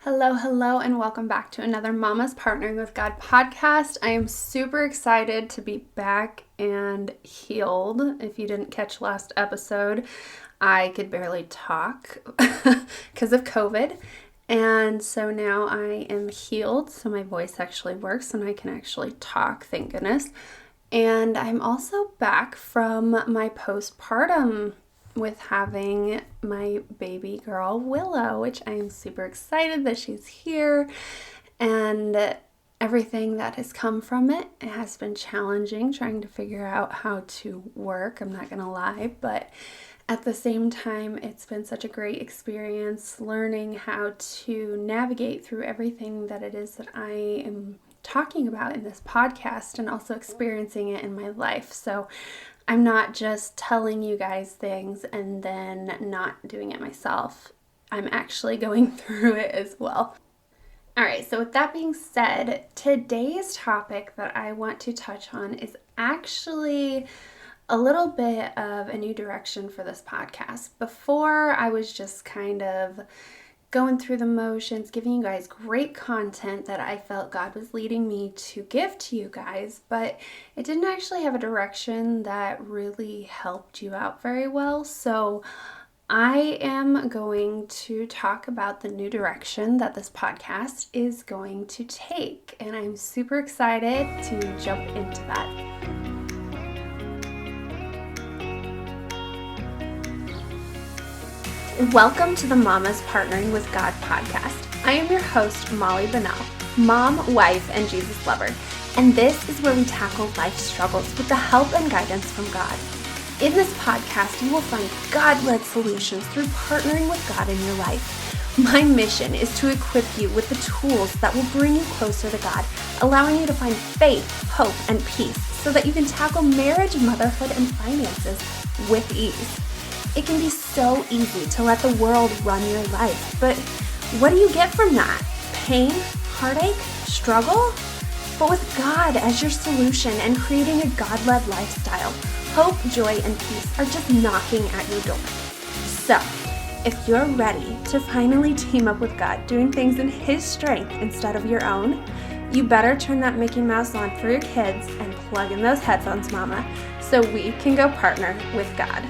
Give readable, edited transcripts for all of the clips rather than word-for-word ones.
Hello, and welcome back to another Mama's Partnering with God podcast. I am super excited to be back and healed. If you didn't catch last episode, I could barely talk because of COVID. And so now I am healed, so my voice actually works and I can actually talk, thank goodness. And I'm also back from my postpartum with having my baby girl Willow, which I am super excited that she's here, and everything that has come from it. It has been challenging trying to figure out how to work, I'm not gonna lie, but at the same time, it's been such a great experience learning how to navigate through everything that it is that I am talking about in this podcast and also experiencing it in my life. So I'm not just telling you guys things and then not doing it myself. I'm actually going through it as well. All right, so with that being said, today's topic that I want to touch on is actually a little bit of a new direction for this podcast. Before, I was just kind of going through the motions, giving you guys great content that I felt God was leading me to give to you guys, but it didn't actually have a direction that really helped you out very well. So I am going to talk about the new direction that this podcast is going to take, and I'm super excited to jump into that. Welcome to the Mama's Partnering with God podcast. I am your host, Molly Bunnell, mom, wife, and Jesus lover, and this is where we tackle life struggles with the help and guidance from God. In this podcast, you will find God-led solutions through partnering with God in your life. My mission is to equip you with the tools that will bring you closer to God, allowing you to find faith, hope, and peace so that you can tackle marriage, motherhood, and finances with ease. It can be so easy to let the world run your life, but what do you get from that? Pain, heartache, struggle? But with God as your solution and creating a God-led lifestyle, hope, joy, and peace are just knocking at your door. So, if you're ready to finally team up with God, doing things in His strength instead of your own, you better turn that Mickey Mouse on for your kids and plug in those headphones, Mama, so we can go partner with God.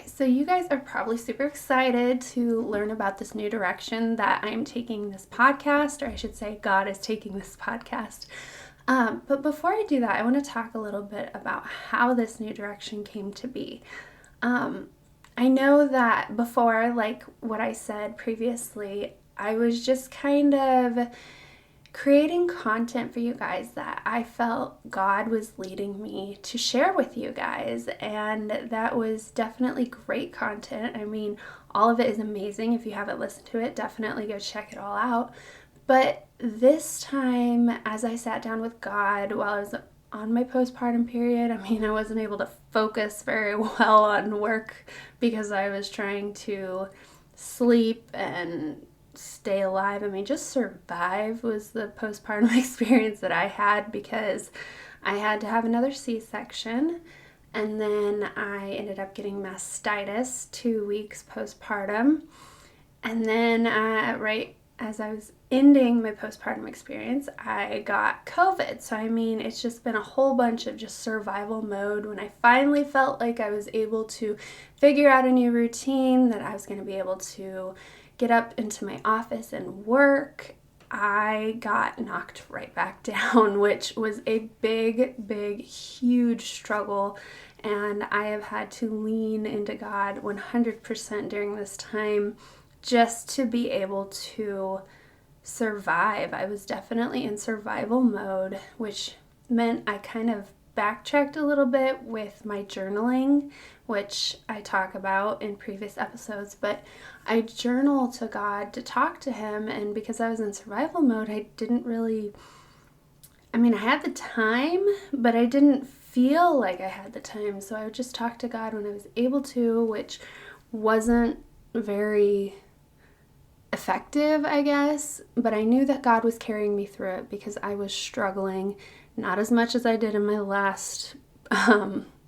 So you guys are probably super excited to learn about this new direction that I'm taking this podcast, or I should say God is taking this podcast. But before I do that, I want to talk a little bit about how this new direction came to be. I know that before, like what I said previously, I was just kind of creating content for you guys that I felt God was leading me to share with you guys, and that was definitely great content. I mean, all of it is amazing. If you haven't listened to it, definitely go check it all out. But this time, as I sat down with God while I was on my postpartum period, I wasn't able to focus very well on work because I was trying to sleep and stay alive. Just survive was the postpartum experience that I had, because I had to have another C-section, and then I ended up getting mastitis 2 weeks postpartum, and then right as I was ending my postpartum experience, I got COVID. So it's just been a whole bunch of just survival mode. When I finally felt like I was able to figure out a new routine, that I was going to be able to get up into my office and work, I got knocked right back down, which was a big, huge struggle. And I have had to lean into God 100% during this time just to be able to survive. I was definitely in survival mode, which meant I kind of backtracked a little bit with my journaling, which I talk about in previous episodes, but I journal to God to talk to Him, and because I was in survival mode, I didn't really, I had the time, but I didn't feel like I had the time, so I would just talk to God when I was able to, which wasn't very effective, I guess, but I knew that God was carrying me through it because I was struggling, not as much as I did in my last,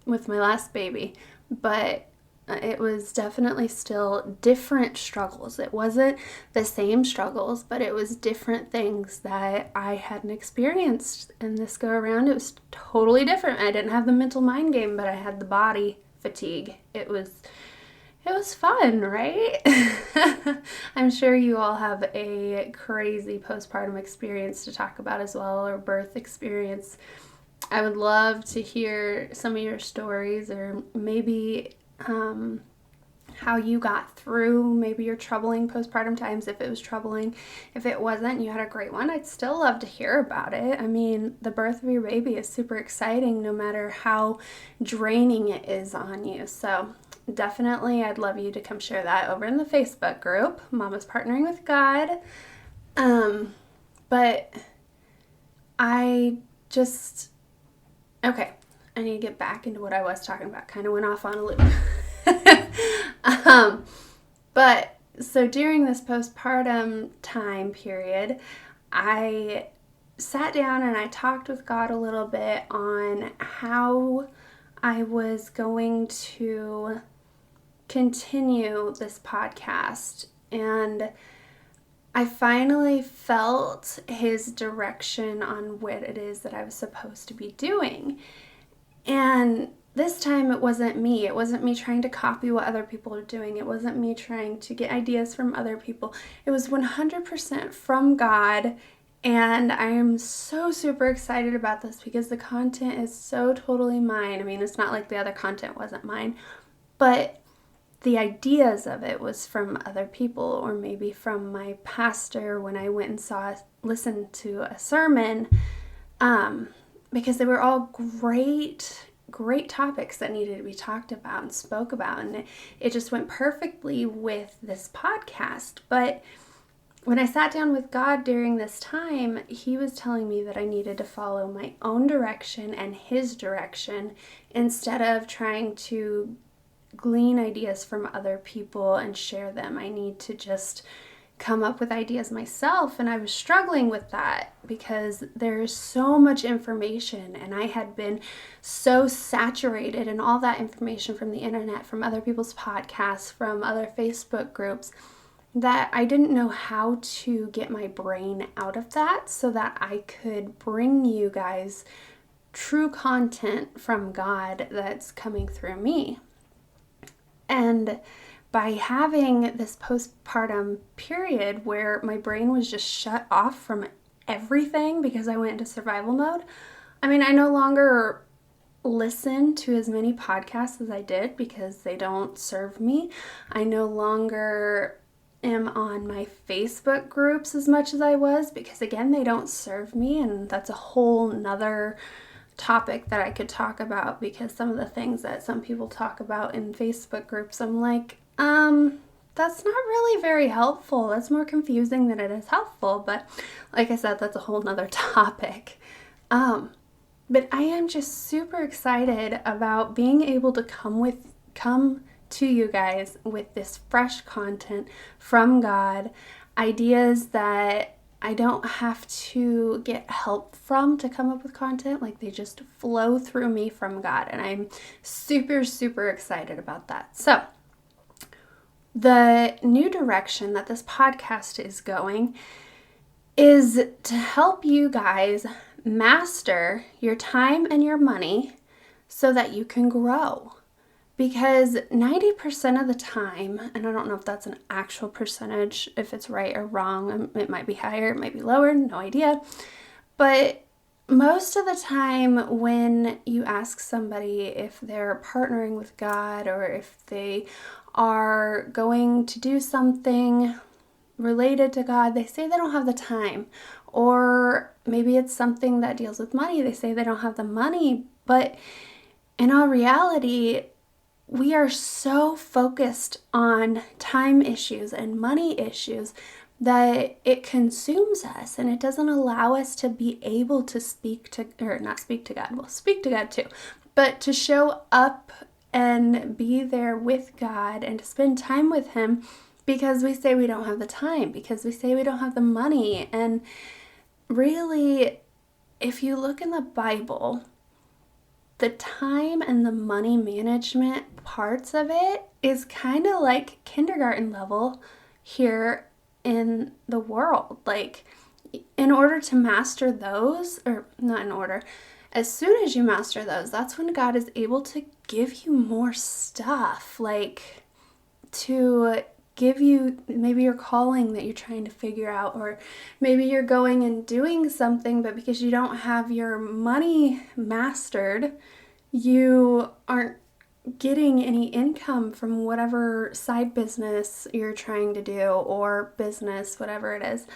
with my last baby, but It was definitely still different struggles. It wasn't the same struggles, but it was different things that I hadn't experienced. And this go around, it was totally different. I didn't have the mental mind game, but I had the body fatigue. It was fun, right? I'm sure you all have a crazy postpartum experience to talk about as well, or birth experience. I would love to hear some of your stories, or maybe how you got through maybe your troubling postpartum times, if it was troubling. If it wasn't, you had a great one, I'd still love to hear about it. I mean, the birth of your baby is super exciting no matter how draining it is on you. So definitely I'd love you to come share that over in the Facebook group, Mama's Partnering with God. But okay, I need to get back into what I was talking about. Kind of went off on a loop. But so during this postpartum time period, I sat down and I talked with God a little bit on how I was going to continue this podcast. And I finally felt his direction on what it is that I was supposed to be doing. And this time it wasn't me. It wasn't me trying to copy what other people are doing. It wasn't me trying to get ideas from other people. It was 100% from God. And I am so super excited about this because the content is so totally mine. I mean, it's not like the other content wasn't mine, but the ideas of it was from other people, or maybe from my pastor when I went and listened to a sermon, because they were all great topics that needed to be talked about and spoke about, and it just went perfectly with this podcast. But when I sat down with God during this time, he was telling me that I needed to follow my own direction and his direction instead of trying to glean ideas from other people and share them. I need to just come up with ideas myself. And I was struggling with that because there's so much information, and I had been so saturated in all that information from the internet, from other people's podcasts, from other Facebook groups, that I didn't know how to get my brain out of that so that I could bring you guys true content from God that's coming through me. And by having this postpartum period where my brain was just shut off from everything because I went into survival mode, I mean, I no longer listen to as many podcasts as I did because they don't serve me. I no longer am on my Facebook groups as much as I was because, again, they don't serve me, and that's a whole nother topic that I could talk about, because some of the things that some people talk about in Facebook groups, I'm like, that's not really very helpful. That's more confusing than it is helpful. But like I said, that's a whole nother topic. But I am just super excited about being able to come to you guys with this fresh content from God, ideas that I don't have to get help from to come up with content. Like, they just flow through me from God, and I'm super, super excited about that. So the new direction that this podcast is going is to help you guys master your time and your money so that you can grow. Because 90% of the time, and I don't know if that's an actual percentage, if it's right or wrong, it might be higher, it might be lower, no idea. But most of the time when you ask somebody if they're partnering with God, or if they are going to do something related to God, they say they don't have the time. Or maybe it's something that deals with money. They say they don't have the money. But in all reality, we are so focused on time issues and money issues that it consumes us, and it doesn't allow us to be able to speak to God, well, speak to God too, but to show up and be there with God and to spend time with him, because we say we don't have the time, because we say we don't have the money. And really, if you look in the Bible, the time and the money management parts of it is kind of like kindergarten level here in the world. Like, in order to master those, or not in order, as soon as you master those, that's when God is able to give you more stuff, like to give you maybe your calling that you're trying to figure out, or maybe you're going and doing something, but because you don't have your money mastered, you aren't getting any income from whatever side business you're trying to do, or business, whatever it is,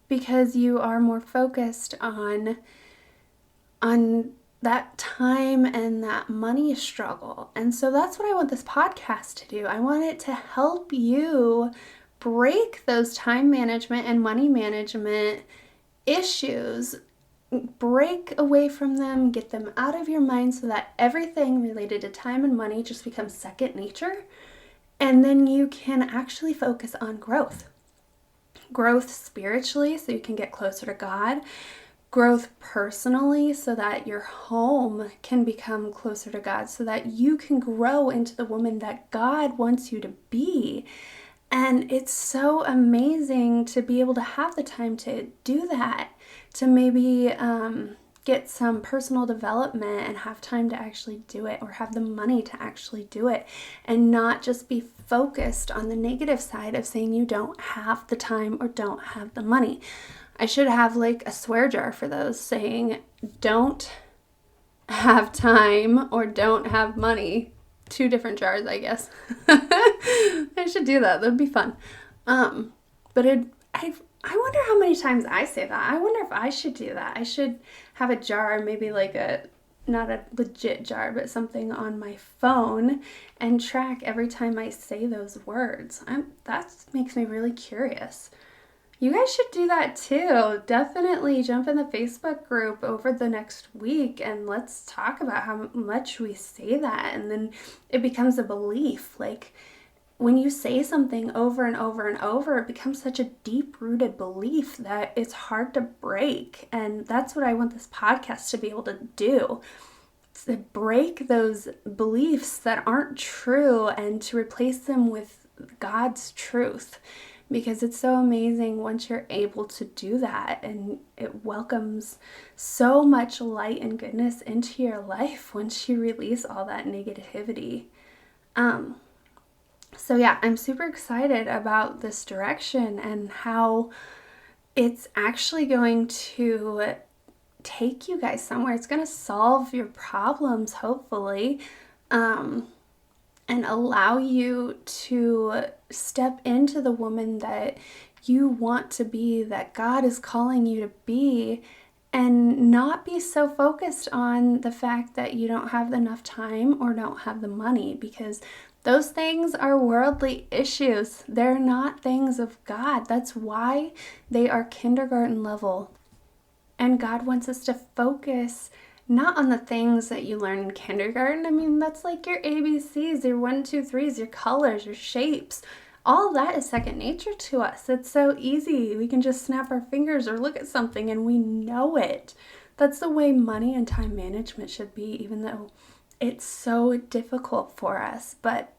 because you are more focused on that time and that money struggle. And so that's what I want this podcast to do. I want it to help you break those time management and money management issues, break away from them, get them out of your mind so that everything related to time and money just becomes second nature. And then you can actually focus on growth. Growth spiritually, so you can get closer to God. Growth personally, so that your home can become closer to God, so that you can grow into the woman that God wants you to be. And it's so amazing to be able to have the time to do that, to maybe get some personal development and have time to actually do it, or have the money to actually do it, and not just be focused on the negative side of saying you don't have the time or don't have the money. I should have like a swear jar for those, saying don't have time or don't have money. 2 different jars, I guess. I should do that. That'd be fun. But I wonder how many times I say that. I wonder if I should do that. I should have a jar, maybe like not a legit jar, but something on my phone, and track every time I say those words. That makes me really curious. You guys should do that too. Definitely jump in the Facebook group over the next week and let's talk about how much we say that. And then it becomes a belief. Like, when you say something over and over and over, it becomes such a deep-rooted belief that it's hard to break. And that's what I want this podcast to be able to do. To break those beliefs that aren't true and to replace them with God's truth. Because it's so amazing once you're able to do that, and it welcomes so much light and goodness into your life once you release all that negativity. So yeah, I'm super excited about this direction and how it's actually going to take you guys somewhere. It's going to solve your problems, hopefully. And allow you to step into the woman that you want to be, that God is calling you to be, and not be so focused on the fact that you don't have enough time or don't have the money, because those things are worldly issues. They're not things of God. That's why they are kindergarten level. And God wants us to focus not on the things that you learn in kindergarten. I mean, that's like your ABCs, your 1, 2, 3s, your colors, your shapes. All that is second nature to us. It's so easy. We can just snap our fingers or look at something and we know it. That's the way money and time management should be, even though it's so difficult for us. But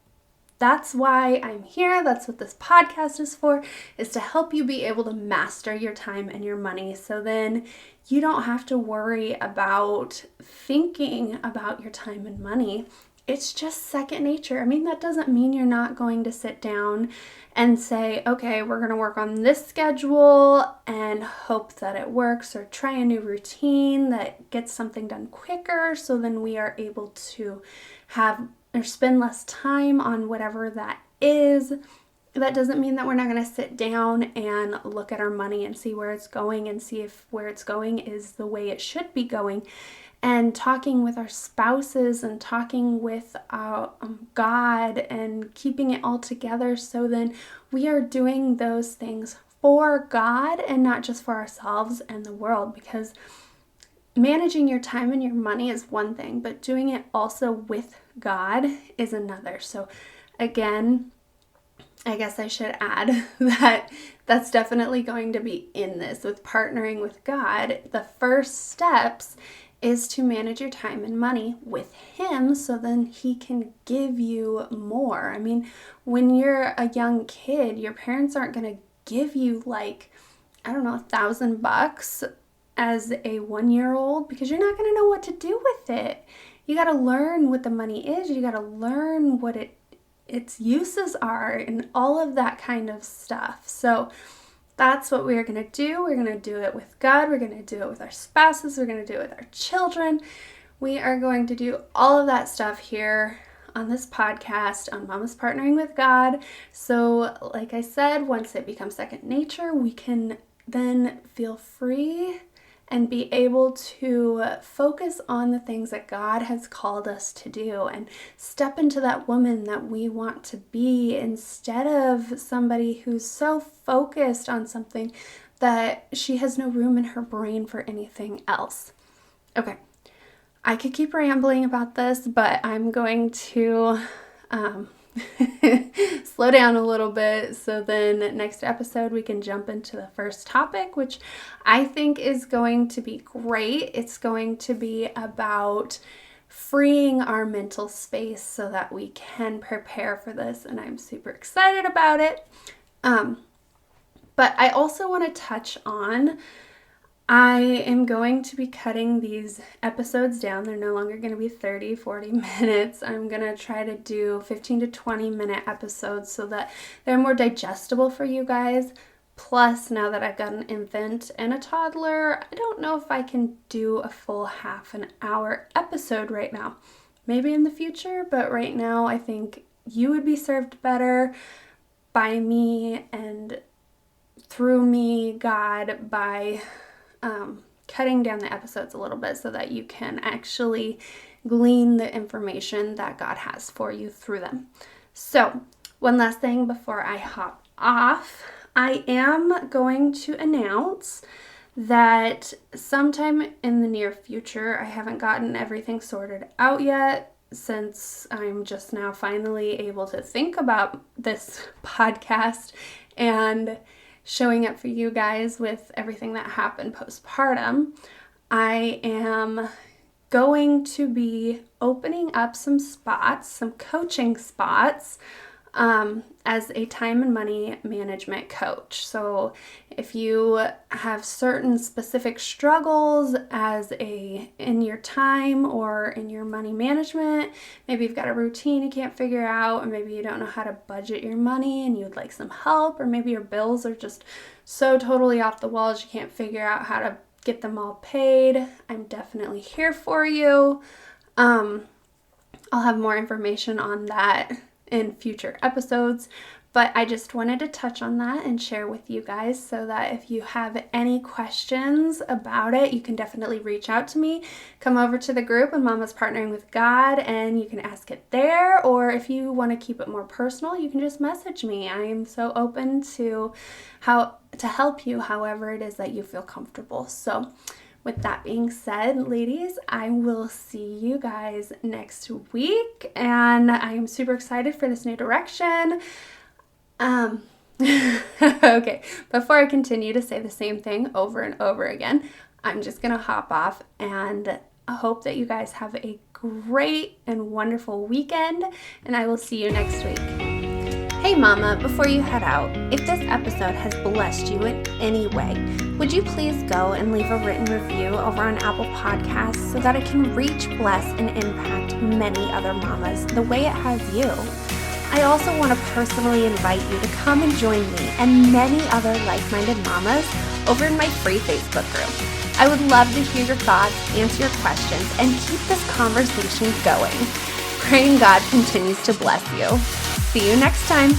that's why I'm here. That's what this podcast is for, is to help you be able to master your time and your money. So then you don't have to worry about thinking about your time and money. It's just second nature. I mean, that doesn't mean you're not going to sit down and say, okay, we're going to work on this schedule and hope that it works, or try a new routine that gets something done quicker, so then we are able to have or spend less time on whatever that is. That doesn't mean that we're not going to sit down and look at our money and see where it's going, and see if where it's going is the way it should be going, and talking with our spouses and talking with God and keeping it all together, so then we are doing those things for God and not just for ourselves and the world. Because managing your time and your money is one thing, but doing it also with God is another. So again, I guess I should add that that's definitely going to be in this with partnering with God. The first steps is to manage your time and money with him so then he can give you more. I mean, when you're a young kid, your parents aren't going to give you like, I don't know, $1,000 as a 1-year-old because you're not going to know what to do with it. You got to learn what the money is. You got to learn what its uses are and all of that kind of stuff. So that's what we're going to do. We're going to do it with God. We're going to do it with our spouses. We're going to do it with our children. We are going to do all of that stuff here on this podcast on Mama's Partnering with God. So like I said, once it becomes second nature, we can then feel free and be able to focus on the things that God has called us to do and step into that woman that we want to be instead of somebody who's so focused on something that she has no room in her brain for anything else. Okay, I could keep rambling about this, but I'm going to slow down a little bit so then next episode we can jump into the first topic, which I think is going to be great. It's going to be about freeing our mental space so that we can prepare for this, and I'm super excited about it. But I also want to touch on, I am going to be cutting these episodes down. They're no longer going to be 30, 40 minutes. I'm going to try to do 15 to 20 minute episodes so that they're more digestible for you guys. Plus, now that I've got an infant and a toddler, I don't know if I can do a full half an hour episode right now. Maybe in the future, but right now I think you would be served better by me and through me, God, by cutting down the episodes a little bit so that you can actually glean the information that God has for you through them. So, one last thing before I hop off, I am going to announce that sometime in the near future, I haven't gotten everything sorted out yet since I'm just now finally able to think about this podcast and showing up for you guys with everything that happened postpartum. I am going to be opening up some spots, some coaching spots, as a time and money management coach. So if you have certain specific struggles in your time or in your money management, maybe you've got a routine you can't figure out, or maybe you don't know how to budget your money and you'd like some help, or maybe your bills are just so totally off the walls you can't figure out how to get them all paid, I'm definitely here for you. I'll have more information on that in future episodes, but I just wanted to touch on that and share with you guys so that if you have any questions about it, you can definitely reach out to me. Come over to the group and Mama's Partnering with God and you can ask it there, or if you want to keep it more personal, you can just message me. I am so open to help you however it is that you feel comfortable. So with that being said, ladies, I will see you guys next week, and I'm super excited for this new direction. Okay, before I continue to say the same thing over and over again, I'm just going to hop off, and I hope that you guys have a great and wonderful weekend, and I will see you next week. Hey Mama, before you head out, if this episode has blessed you in any way, would you please go and leave a written review over on Apple Podcasts so that it can reach, bless, and impact many other mamas the way it has you? I also want to personally invite you to come and join me and many other like-minded mamas over in my free Facebook group. I would love to hear your thoughts, answer your questions, and keep this conversation going. Praying God continues to bless you. See you next time.